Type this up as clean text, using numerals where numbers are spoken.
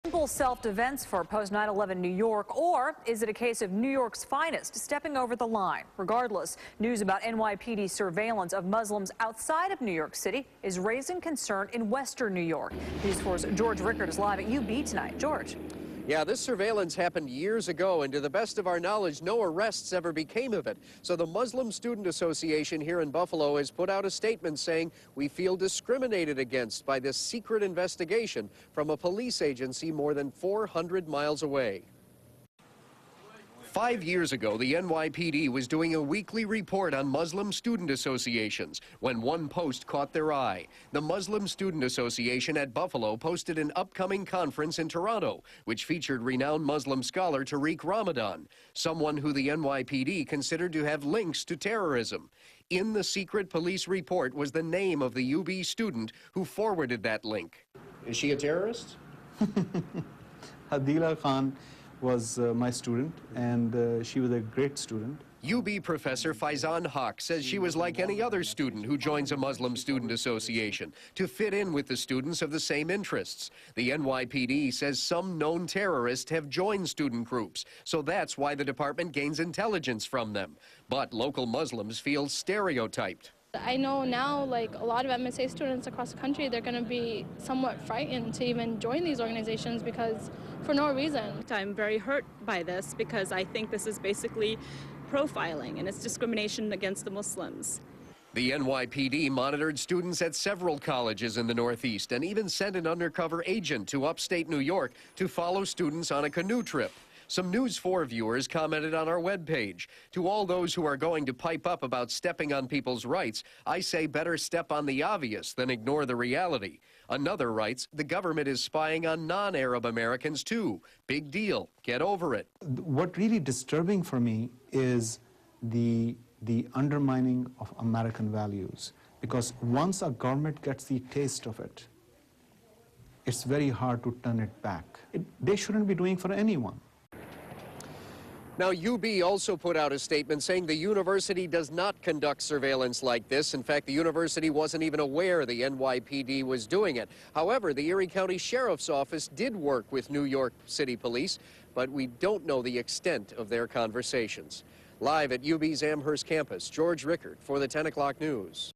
Simple self-defense for post-9/11 New York, or is it a case of New York's finest stepping over the line? Regardless, news about NYPD surveillance of Muslims outside of New York City is raising concern in Western New York. News 4's George Rickards is live at UB tonight. George. Yeah, this surveillance happened years ago, and to the best of our knowledge, no arrests ever became of it. So the Muslim Student Association here in Buffalo has put out a statement saying, "We feel discriminated against by this secret investigation from a police agency more than 400 miles away." 5 years ago, the NYPD was doing a weekly report on Muslim student associations when one post caught their eye. The Muslim Student Association at Buffalo posted an upcoming conference in Toronto, which featured renowned Muslim scholar Tariq Ramadan, someone who the NYPD considered to have links to terrorism. In the secret police report was the name of the UB student who forwarded that link. Is she a terrorist? Adila Khan was my student, and she was a great student. UB professor Faizan Haq says she was like any other student who joins a Muslim student association to fit in with the students of the same interests. The NYPD says some known terrorists have joined student groups, so that's why the department gains intelligence from them. But local Muslims feel stereotyped. I know now, like a lot of MSA students across the country, they're going to be somewhat frightened to even join these organizations because for no reason. I'm very hurt by this because I think this is basically profiling and it's discrimination against the Muslims. The NYPD monitored students at several colleges in the Northeast and even sent an undercover agent to upstate New York to follow students on a canoe trip. Some News 4 viewers commented on our webpage. To all those who are going to pipe up about stepping on people's rights, I say better step on the obvious than ignore the reality. Another writes, the government is spying on non-Arab Americans too. Big deal. Get over it. What really disturbing for me is the undermining of American values, because once a government gets the taste of it, it's very hard to turn it back. They shouldn't be doing for anyone. Now, UB also put out a statement saying the university does not conduct surveillance like this. In fact, the university wasn't even aware the NYPD was doing it. However, the Erie County Sheriff's Office did work with New York City Police, but we don't know the extent of their conversations. Live at UB's Amherst campus, George Rickards for the 10 o'clock news.